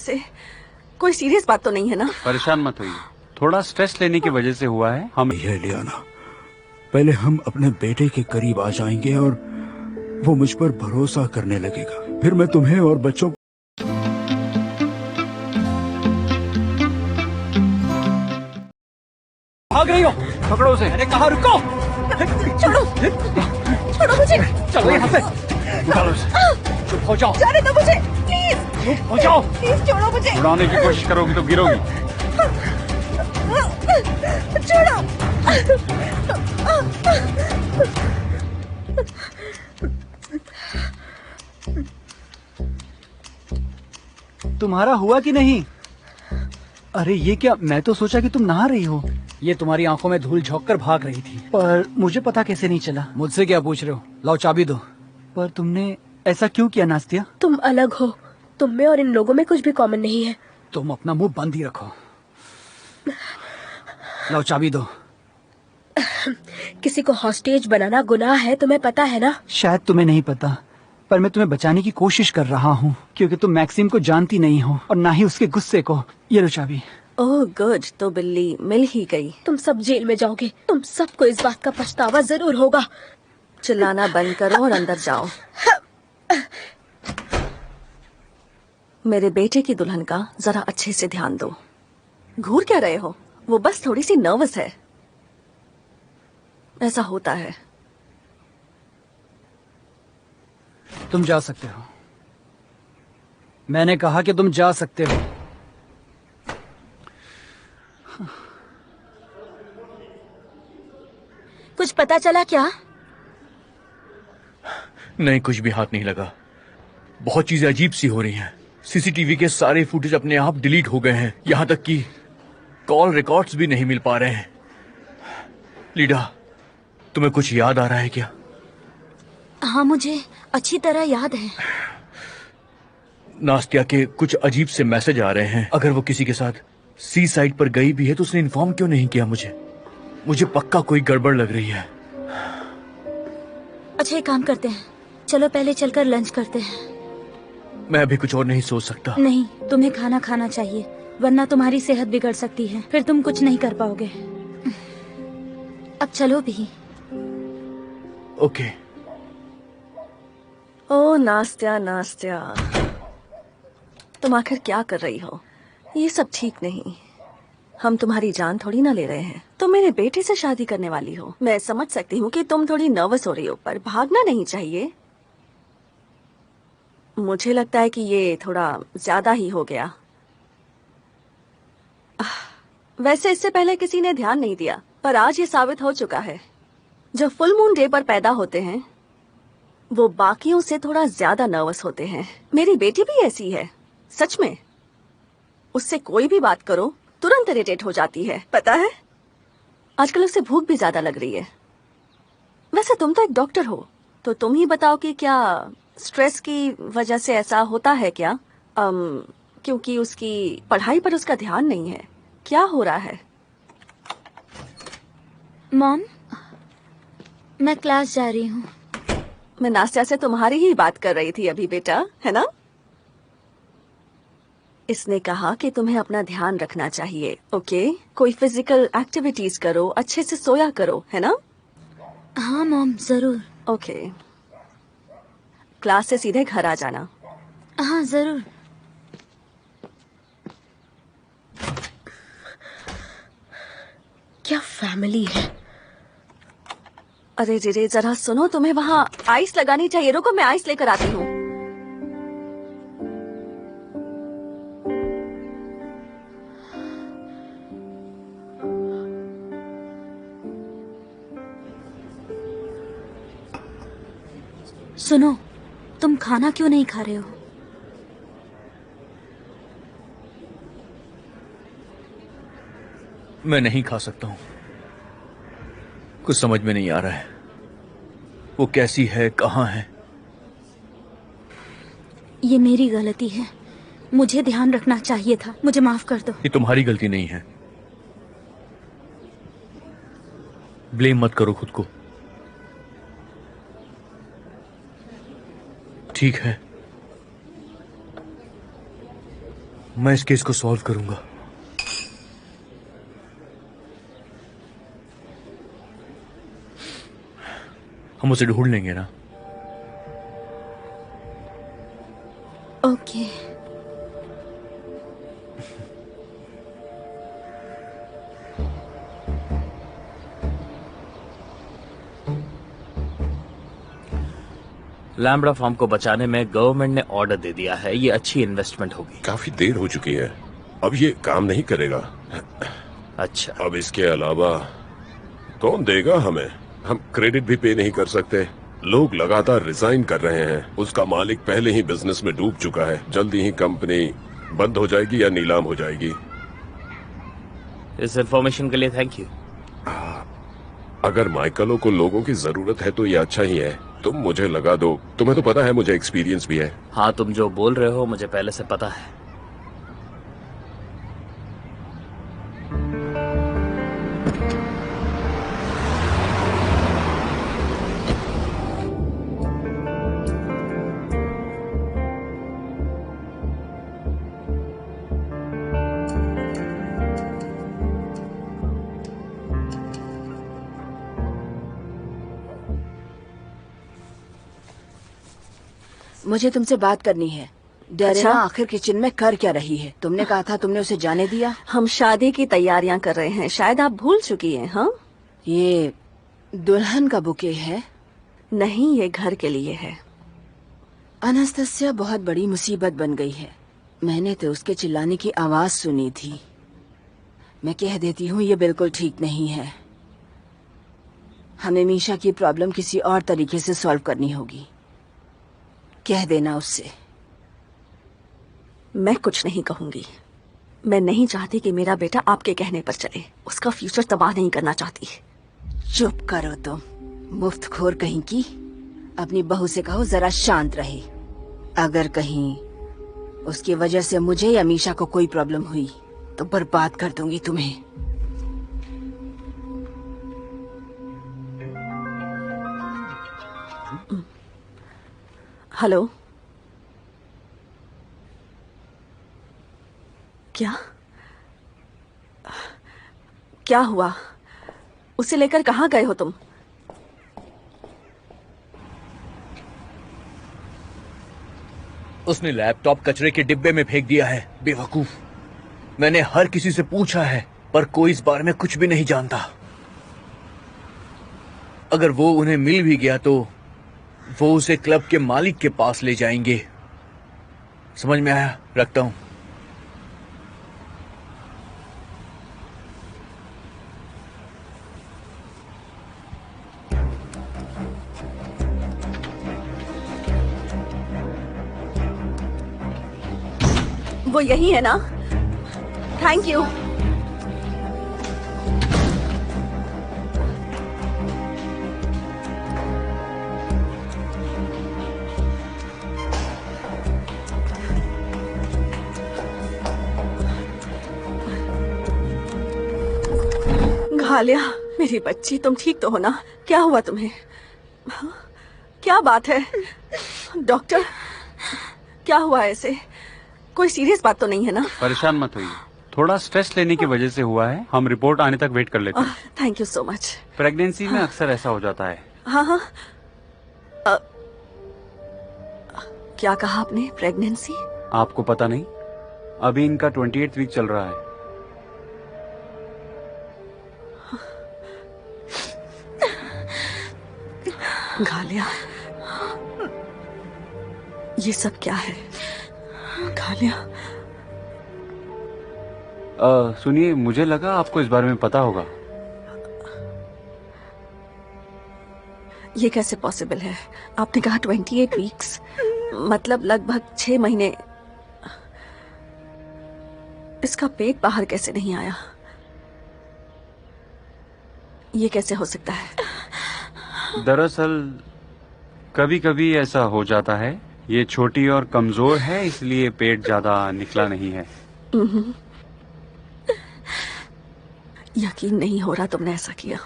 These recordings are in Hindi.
से कोई सीरियस बात तो नहीं है ना? परेशान मत होइए, थोड़ा स्ट्रेस लेने की वजह से हुआ है। हम ये लियाना, पहले हम अपने बेटे के करीब आ जाएंगे और वो मुझ पर भरोसा करने लगेगा, फिर मैं तुम्हें और बच्चों भाग रही हो, पकड़ो उसे। मैंने कहा रुको। छोड़ो, छोड़ो मुझे। चलो यहाँ से। निकालो उसे। चुप हो जाओ। जाने दो मुझे, प्लीज। चुप हो जाओ। प्लीज छोड़ो मुझे। उड़ाने की कोशिश करोगी तो गिरोगी। छोड़ो। तुम्हारा हुआ कि नहीं? अरे ये क्या, मैं तो सोचा कि तुम नहा रही हो। ये तुम्हारी आंखों में धूल झोंक कर भाग रही थी, पर मुझे पता कैसे नहीं चला। मुझसे क्या पूछ रहे हो? लाओ चाबी दो। पर तुमने ऐसा क्यों किया नास्तिया? तुम अलग हो, तुम में और इन लोगों में कुछ भी कॉमन नहीं है। तुम अपना मुंह बंद ही रखो। लाओ चाबी दो। किसी को हॉस्टेज बनाना गुनाह है, तुम्हें पता है ना? शायद तुम्हें नहीं पता, पर मैं तुम्हें बचाने की कोशिश कर रहा हूँ, क्योंकि तुम मैक्सिम को जानती नहीं हो और ना ही उसके गुस्से को। ये लो चाबी। ओह गुड, तो बिल्ली मिल ही गई। तुम सब जेल में जाओगे, तुम सबको इस बात का पछतावा जरूर होगा। चिल्लाना बंद करो और अंदर जाओ। मेरे बेटे की दुल्हन का जरा अच्छे से ध्यान दो। घूर क्या रहे हो? वो बस थोड़ी सी नर्वस है, ऐसा होता है। तुम जा सकते हो। मैंने कहा कि तुम जा सकते हो। कुछ पता चला क्या? नहीं, कुछ भी हाथ नहीं लगा। बहुत चीजें अजीब सी हो रही हैं। सीसीटीवी के सारे फुटेज अपने आप डिलीट हो गए हैं, यहाँ तक कि कॉल रिकॉर्ड्स भी नहीं मिल पा रहे हैं। लीडा, तुम्हें कुछ याद आ रहा है क्या? हाँ, मुझे अच्छी तरह याद है। नास्तिया के कुछ अजीब से मैसेज आ रहे हैं। अगर वो किसी के साथ सी साइड पर गई भी है तो उसने इन्फॉर्म क्यों नहीं किया मुझे पक्का कोई गड़बड़ लग रही है। अच्छा, एक काम करते हैं, चलो पहले चलकर लंच करते हैं। मैं अभी कुछ और नहीं सोच सकता। नहीं, तुम्हें खाना खाना चाहिए, वरना तुम्हारी सेहत बिगड़ सकती है, फिर तुम कुछ नहीं कर पाओगे। अब चलो भी। ओके। ओ नास्तिया, नास्तिया, तुम आखिर क्या कर रही हो? ये सब ठीक नहीं। हम तुम्हारी जान थोड़ी ना ले रहे हैं। तुम मेरे बेटे से शादी करने वाली हो। मैं समझ सकती हूँ कि तुम थोड़ी नर्वस हो रही हो, पर भागना नहीं चाहिए। मुझे लगता है कि ये थोड़ा ज्यादा ही हो गया। वैसे इससे पहले किसी ने ध्यान नहीं दिया, पर आज ये साबित हो चुका है। जो फुल मून डे पर पैदा होते हैं वो बाकियों से थोड़ा ज्यादा नर्वस होते हैं। मेरी बेटी भी ऐसी है, सच में। उससे कोई भी बात करो तुरंत इरिटेट हो जाती है, पता है? आजकल उसे भूख भी ज्यादा लग रही है। वैसे तुम तो एक डॉक्टर हो, तो तुम ही बताओ कि क्या स्ट्रेस की वजह से ऐसा होता है क्या? क्योंकि उसकी पढ़ाई पर उसका ध्यान नहीं है। क्या हो रहा है? मॉम, मैं क्लास जा रही हूँ। मैं नास्तिया से तुम्हारी ही बात कर रही थी अभी, बेटा, है ना? इसने कहा कि तुम्हें अपना ध्यान रखना चाहिए, ओके? कोई फिजिकल एक्टिविटीज करो, अच्छे से सोया करो, है ना? हाँ मॉम, जरूर। ओके, क्लास से सीधे घर आ जाना। हाँ जरूर। क्या फैमिली है। अरे रे, जरा सुनो, तुम्हें वहाँ आइस लगानी चाहिए। रुको, मैं आइस लेकर आती हूँ। सुनो, तुम खाना क्यों नहीं खा रहे हो? मैं नहीं खा सकता हूँ, कुछ समझ में नहीं आ रहा है। वो कैसी है, कहाँ है? ये मेरी गलती है, मुझे ध्यान रखना चाहिए था, मुझे माफ कर दो। ये तुम्हारी गलती नहीं है, ब्लेम मत करो खुद को। ठीक है, मैं इस केस को सॉल्व करूंगा। हम उसे ढूंढ लेंगे ना। ओके। लैम्ब्डा फार्म को बचाने में गवर्नमेंट ने ऑर्डर दे दिया है। ये अच्छी इन्वेस्टमेंट होगी। काफी देर हो चुकी है, अब ये काम नहीं करेगा। अच्छा, अब इसके अलावा कौन देगा हमें? हम क्रेडिट भी पे नहीं कर सकते। लोग लगातार रिजाइन कर रहे हैं। उसका मालिक पहले ही बिजनेस में डूब चुका है। जल्दी ही कंपनी बंद हो जाएगी या नीलाम हो जाएगी। इस इन्फॉर्मेशन के लिए थैंक यू। अगर माइकलों को लोगों की जरूरत है तो ये अच्छा ही है। तुम मुझे लगा दो, तुम्हें तो पता है मुझे एक्सपीरियंस भी है। हाँ, तुम जो बोल रहे हो मुझे पहले से पता है। मुझे तुमसे बात करनी है। डेरेना अच्छा? आखिर किचन में कर क्या रही है? तुमने कहा था तुमने उसे जाने दिया। हम शादी की तैयारियां कर रहे हैं, शायद आप भूल चुकी हैं। हाँ, ये दुल्हन का बुके है? नहीं, ये घर के लिए है। अनास्तासिया बहुत बड़ी मुसीबत बन गई है। मैंने तो उसके चिल्लाने की आवाज सुनी थी। मैं कह देती हूँ ये बिल्कुल ठीक नहीं है। हमें मीशा की प्रॉब्लम किसी और तरीके से सॉल्व करनी होगी। कह देना उससे। मैं कुछ नहीं कहूंगी। मैं नहीं चाहती कि मेरा बेटा आपके कहने पर चले। उसका फ्यूचर तबाह नहीं करना चाहती। चुप करो तुम, मुफ्तखोर कहीं की। अपनी बहू से कहो जरा शांत रहे। अगर कहीं उसकी वजह से मुझे या मीशा को कोई प्रॉब्लम हुई तो बर्बाद कर दूंगी तुम्हें। हेलो, क्या क्या हुआ? उसे लेकर कहाँ गए हो तुम? उसने लैपटॉप कचरे के डिब्बे में फेंक दिया है। बेवकूफ। मैंने हर किसी से पूछा है पर कोई इस बारे में कुछ भी नहीं जानता। अगर वो उन्हें मिल भी गया तो वो उसे क्लब के मालिक के पास ले जाएंगे। समझ में आया? रखता हूं। वो यही है ना? Thank you. घालिया, मेरी बच्ची, तुम ठीक तो हो ना? क्या हुआ तुम्हें? हाँ? क्या बात है? डॉक्टर, क्या हुआ ऐसे? कोई सीरियस बात तो नहीं है ना? परेशान मत होइए, थोड़ा स्ट्रेस लेने की वजह से हुआ है। हम रिपोर्ट आने तक वेट कर लेते हैं। Thank you so much. Pregnancy में अक्सर ऐसा हो जाता है। हाँ हाँ। क्या कहा आपने? प्रेगनेंसी? आपको पता नहीं, अभी इनका 28th वीक चल रहा है। घालिया, ये सब क्या है? घालिया, सुनिए, मुझे लगा आपको इस बारे में पता होगा। ये कैसे पॉसिबल है? आपने कहा 28 वीक्स, मतलब लगभग 6 महीने। इसका पेट बाहर कैसे नहीं आया? ये कैसे हो सकता है? दरअसल कभी कभी ऐसा हो जाता है। ये छोटी और कमजोर है, इसलिए पेट ज्यादा निकला नहीं है। यकीन नहीं हो रहा तुमने ऐसा किया।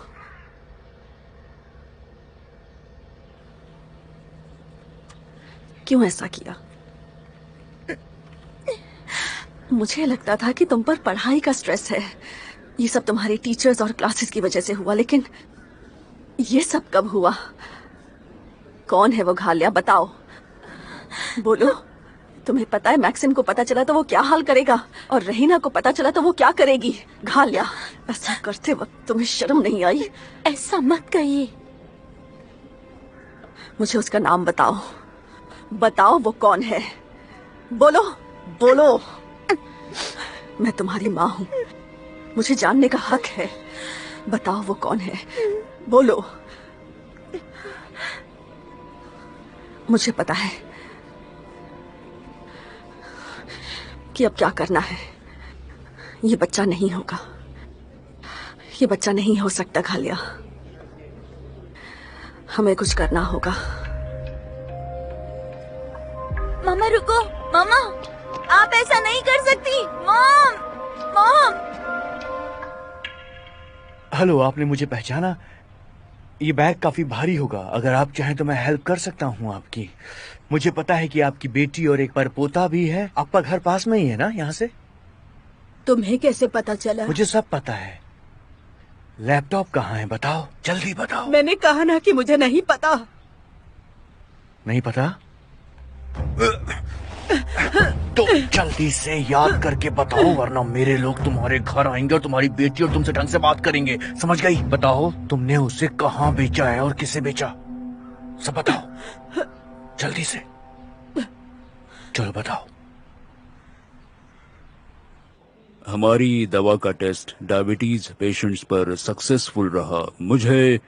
क्यों ऐसा किया? मुझे लगता था कि तुम पर पढ़ाई का स्ट्रेस है। ये सब तुम्हारी टीचर्स और क्लासेस की वजह से हुआ, लेकिन ये सब कब हुआ? कौन है वो घालिया, बताओ, बोलो। तुम्हें पता है मैक्सिम को पता चला तो वो क्या हाल करेगा, और रहीना को पता चला तो वो क्या करेगी? घालिया, ऐसा करते वक्त तुम्हें शर्म नहीं आई? ऐसा मत कहिए। मुझे उसका नाम बताओ, बताओ वो कौन है, बोलो बोलो। मैं तुम्हारी माँ हूँ, मुझे जानने का हक है। बताओ वो कौन है, बोलो। मुझे पता है कि अब क्या करना है। ये बच्चा नहीं होगा, ये बच्चा नहीं हो सकता घालिया। हमें कुछ करना होगा। मामा रुको, मामा आप ऐसा नहीं कर सकती। Mom, mom. हेलो, आपने मुझे पहचाना? ये बैग काफी भारी होगा, अगर आप चाहें तो मैं हेल्प कर सकता हूँ आपकी। मुझे पता है कि आपकी बेटी और एक परपोता भी है। आपका घर पास में ही है ना यहाँ से? तुम्हें कैसे पता चला? मुझे सब पता है। लैपटॉप कहाँ है बताओ, जल्दी बताओ। मैंने कहा ना कि मुझे नहीं पता। नहीं पता? तो जल्दी से याद करके बताओ, वरना मेरे लोग तुम्हारे घर आएंगे और तुम्हारी बेटी और तुमसे ढंग से बात करेंगे। समझ गई? बताओ तुमने उसे कहाँ बेचा है और किसे बेचा, सब बताओ जल्दी से। चलो बताओ। हमारी दवा का टेस्ट डायबिटीज पेशेंट्स पर सक्सेसफुल रहा। मुझे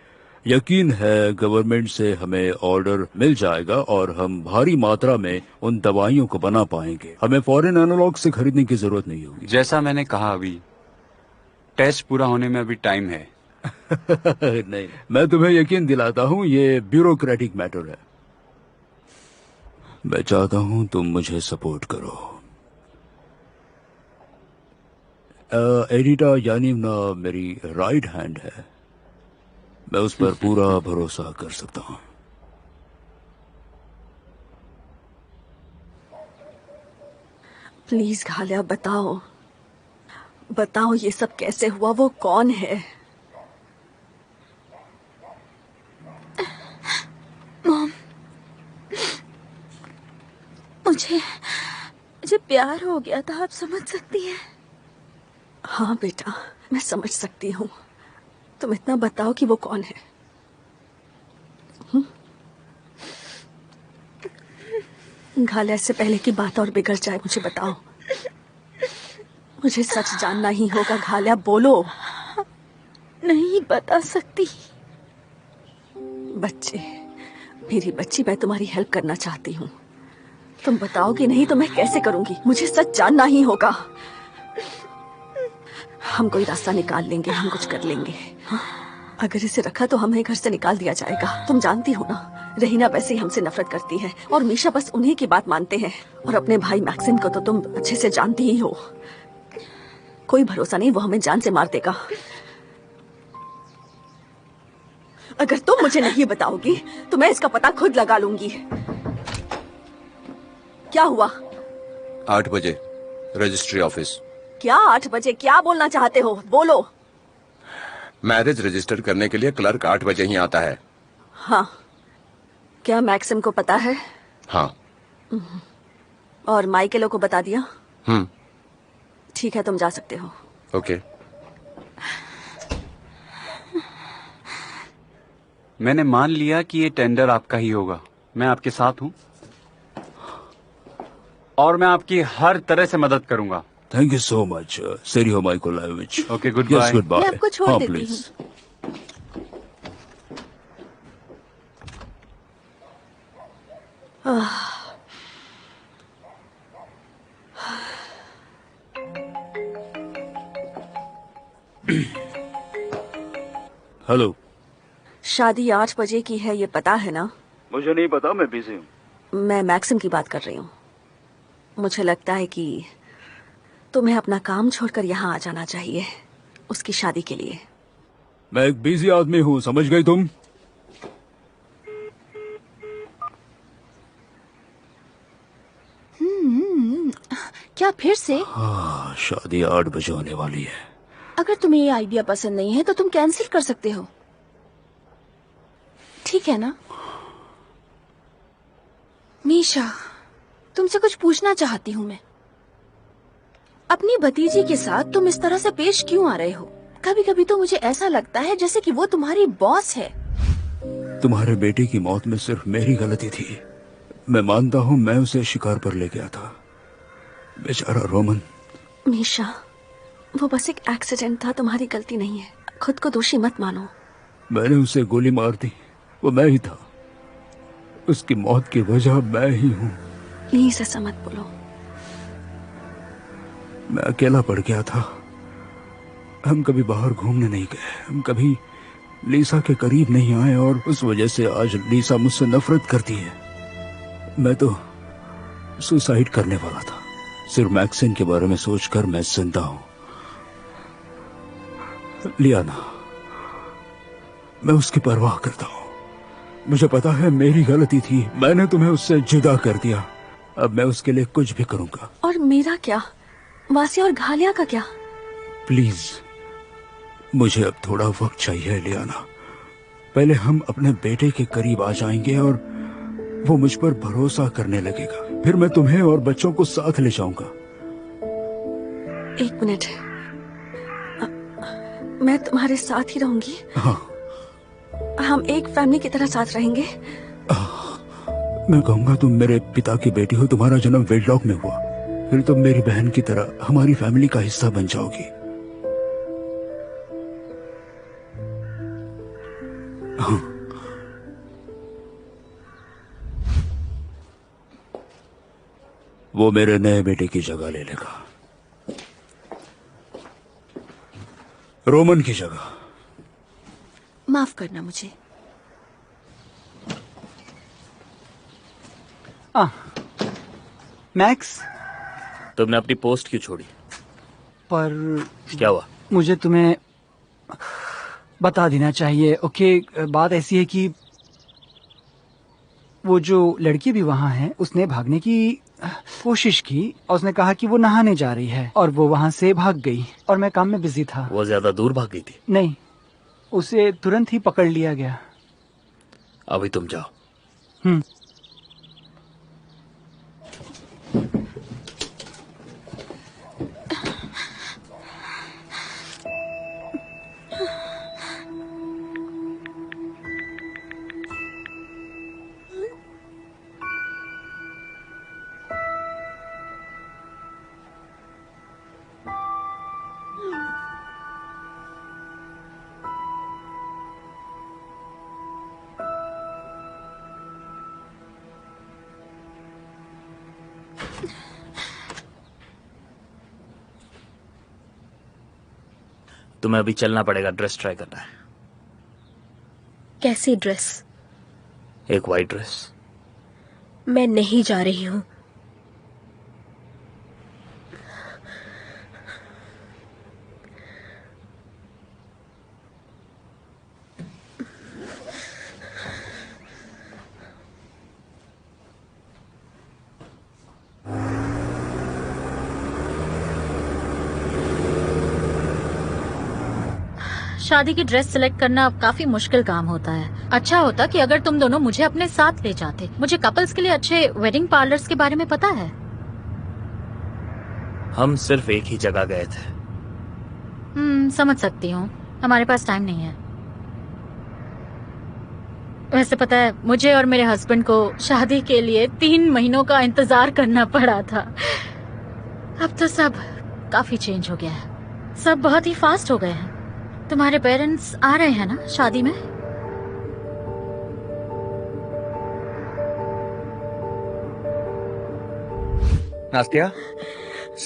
यकीन है गवर्नमेंट से हमें ऑर्डर मिल जाएगा और हम भारी मात्रा में उन दवाइयों को बना पाएंगे। हमें फॉरेन एनालॉग से खरीदने की जरूरत नहीं होगी। जैसा मैंने कहा, अभी टेस्ट पूरा होने में अभी टाइम है। नहीं, मैं तुम्हें यकीन दिलाता हूँ, ये ब्यूरोक्रेटिक मैटर है। मैं चाहता हूँ तुम मुझे सपोर्ट करो। एडिटा यानी ना मेरी राइट हैंड है, मैं उस पर पूरा भरोसा कर सकता हूँ। प्लीज घालिया, बताओ बताओ ये सब कैसे हुआ, वो कौन है? मॉम, मुझे प्यार हो गया था, आप समझ सकती हैं? हाँ बेटा, मैं समझ सकती हूँ। तुम इतना बताओ कि वो कौन है। घालिया, से पहले की बात और बिगड़ जाए, मुझे बताओ। मुझे सच जानना ही होगा घालिया, बोलो। नहीं बता सकती। बच्चे, मेरी बच्ची, मैं तुम्हारी हेल्प करना चाहती हूँ। तुम बताओगी नहीं तो मैं कैसे करूंगी? मुझे सच जानना ही होगा। हम कोई रास्ता निकाल लेंगे, हम कुछ कर लेंगे। हाँ? अगर इसे रखा तो हमें घर से निकाल दिया जाएगा। तुम जानती हो ना, रहीना वैसे ही हमसे नफरत करती है और मीशा बस उन्हीं की बात मानते हैं। और अपने भाई मैक्सिम को तो तुम अच्छे से जानती ही हो। कोई भरोसा नहीं, वो हमें जान से मार देगा। अगर तुम मुझे नहीं बताओगी तो मैं इसका पता खुद लगा लूंगी। क्या हुआ? 8 बजे रजिस्ट्री ऑफिस। क्या 8 बजे? क्या बोलना चाहते हो, बोलो। मैरिज रजिस्टर करने के लिए क्लर्क 8 बजे ही आता है। हाँ, क्या मैक्सिम को पता है? हाँ। और माइकेलो को बता दिया? ठीक है, तुम जा सकते हो। ओके। मैंने मान लिया कि ये टेंडर आपका ही होगा। मैं आपके साथ हूँ और मैं आपकी हर तरह से मदद करूंगा। Thank you so much Serhiy Mykolayovych. Okay, good bye. Good bye. मैं आपको छोड़ हाँ, देती प्लीज। हेलो। शादी 8 बजे की है, ये पता है ना? मुझे नहीं पता, मैं बिजी हूँ। मैं मैक्सिम की बात कर रही हूँ। मुझे लगता है कि तुम्हें अपना काम छोड़कर यहाँ आ जाना चाहिए उसकी शादी के लिए। मैं एक बिजी आदमी हूँ, समझ गई तुम? क्या क्या फिर से? हाँ, शादी 8 बजे होने वाली है। अगर तुम्हें ये आइडिया पसंद नहीं है तो तुम कैंसिल कर सकते हो, ठीक है ना? मीशा, तुमसे कुछ पूछना चाहती हूँ मैं। अपनी भतीजी के साथ तुम इस तरह से पेश क्यों आ रहे हो? कभी कभी तो मुझे ऐसा लगता है जैसे कि वो तुम्हारी बॉस है। तुम्हारे बेटे की मौत में सिर्फ मेरी गलती थी। मैं मानता हूँ मैं उसे शिकार पर ले गया था। बेचारा रोमन। मीशा, वो बस एक एक्सीडेंट था, तुम्हारी गलती नहीं है। खुद को दोषी मत मानो। मैंने उसे गोली मार दी, वो मैं ही था। उसकी मौत की वजह मैं ही हूँ। प्लीज ऐसा मत बोलो। मैं अकेला पड़ गया था। हम कभी बाहर घूमने नहीं गए, हम कभी लीसा के करीब नहीं आए और उस वजह से आज लीसा मुझसे नफरत करती है। मैं तो सुसाइड करने वाला था। सिर्फ मैक्सिन के बारे में सोचकर मैं जिंदा हूं। लियाना, मैं उसकी परवाह करता हूं। मुझे पता है मेरी गलती थी, मैंने तुम्हें उससे जुदा कर दिया। अब मैं उसके लिए कुछ भी करूंगा। और मेरा क्या? वासिया और घालिया का क्या? प्लीज, मुझे अब थोड़ा वक्त चाहिए लियाना। पहले हम अपने बेटे के करीब आ जाएंगे और वो मुझ पर भरोसा करने लगेगा। फिर मैं तुम्हें और बच्चों को साथ ले जाऊंगा। एक मिनट, मैं तुम्हारे साथ ही रहूंगी। हाँ, हम एक फैमिली की तरह साथ रहेंगे। मैं कहूंगा तुम मेरे पिता की बेटी हो, तुम्हारा जन्म वेडलॉक में हुआ। फिर तुम मेरी बहन की तरह हमारी फैमिली का हिस्सा बन जाओगी। हाँ। वो मेरे नए बेटे की जगह ले लेगा, रोमन की जगह। माफ करना मुझे। मैक्स, तुमने अपनी पोस्ट क्यों छोड़ी? पर क्या हुआ? मुझे तुम्हें बता देना चाहिए। ओके, बात ऐसी है कि वो जो लड़की भी वहाँ है, उसने भागने की कोशिश की और उसने कहा कि वो नहाने जा रही है और वो वहाँ से भाग गई और मैं काम में बिजी था। वो ज्यादा दूर भाग गई थी? नहीं, उसे तुरंत ही पकड़ लिया गया। अभी तुम जाओ। तुम्हें अभी चलना पड़ेगा, ड्रेस ट्राई करना है। कैसी ड्रेस? एक वाइट ड्रेस। मैं नहीं जा रही हूँ। शादी की ड्रेस सिलेक्ट करना काफी मुश्किल काम होता है। अच्छा होता कि अगर तुम दोनों मुझे अपने साथ ले जाते। मुझे कपल्स के लिए अच्छे वेडिंग पार्लर्स के बारे में पता है। हम सिर्फ एक ही जगह गए थे। समझ सकती हूँ, हमारे पास टाइम नहीं है। वैसे पता है, मुझे और मेरे हस्बैंड को शादी के लिए 3 महीनों का इंतजार करना पड़ा था। अब तो सब काफी चेंज हो गया है। सब बहुत ही फास्ट हो गए हैं। तुम्हारे पेरेंट्स आ रहे हैं ना शादी में? नास्तिया,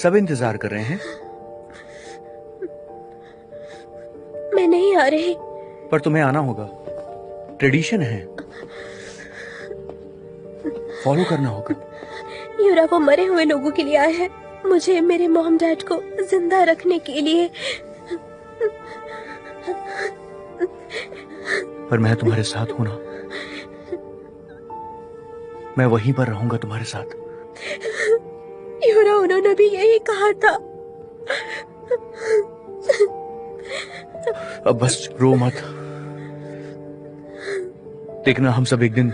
सब इंतजार कर रहे हैं। मैं नहीं आ रही। पर तुम्हें आना होगा, ट्रेडिशन है, फॉलो करना होगा। यूरा वो मरे हुए लोगों के लिए आया है, मुझे मेरे मॉम डैड को जिंदा रखने के लिए। पर मैं तुम्हारे साथ हूं ना, मैं वहीं पर रहूंगा तुम्हारे साथ। छोरा उन्होंने भी यही कहा था। अब बस रो मत। देखना, हम सब एक दिन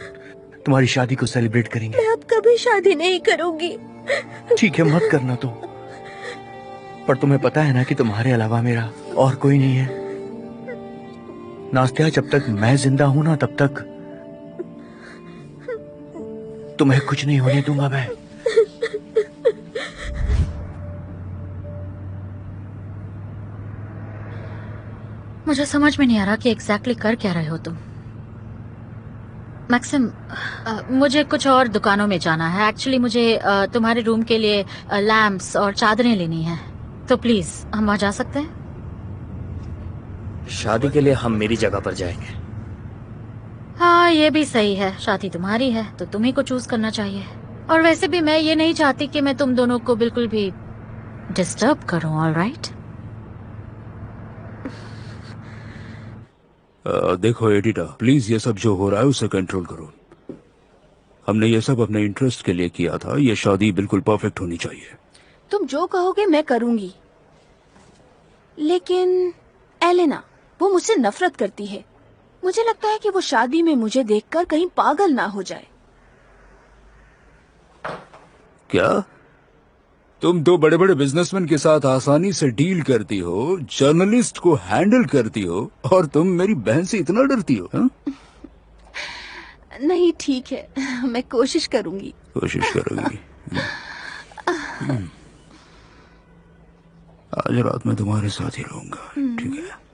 तुम्हारी शादी को सेलिब्रेट करेंगे। मैं अब कभी शादी नहीं करूंगी। ठीक है, मत करना तो। पर तुम्हें पता है ना कि तुम्हारे अलावा मेरा और कोई नहीं है। नास्तिया, जब तक मैं जिंदा हूं ना, तब तक तुम्हें कुछ नहीं होने दूंगा मैं। मुझे समझ में नहीं आ रहा कि एग्जैक्टली कर क्या रहे हो तुम। मैक्सिम, मुझे कुछ और दुकानों में जाना है। एक्चुअली मुझे तुम्हारे रूम के लिए लैंप्स और चादरें लेनी है, तो प्लीज हम वहां जा सकते हैं? शादी के लिए हम मेरी जगह पर जाएंगे। हाँ, ये भी सही है। शादी तुम्हारी है तो तुम्ही को चूज करना चाहिए। और वैसे भी मैं ये नहीं चाहती कि मैं तुम दोनों को बिल्कुल भी डिस्टर्ब करूं। All right? देखो एडिटा, प्लीज ये सब जो हो रहा है उसे कंट्रोल करो। हमने ये सब अपने इंटरेस्ट के लिए किया था। ये शादी बिल्कुल परफेक्ट होनी चाहिए। तुम जो कहोगे मैं करूंगी, लेकिन एलेना वो मुझसे नफरत करती है। मुझे लगता है कि वो शादी में मुझे देखकर कहीं पागल ना हो जाए। क्या तुम दो बड़े बड़े बिजनेसमैन के साथ आसानी से डील करती हो, जर्नलिस्ट को हैंडल करती हो, और तुम मेरी बहन से इतना डरती हो? हा? नहीं, ठीक है, मैं कोशिश करूंगी। कोशिश करोगी? आज रात में तुम्हारे साथ ही रहूंगा, ठीक है?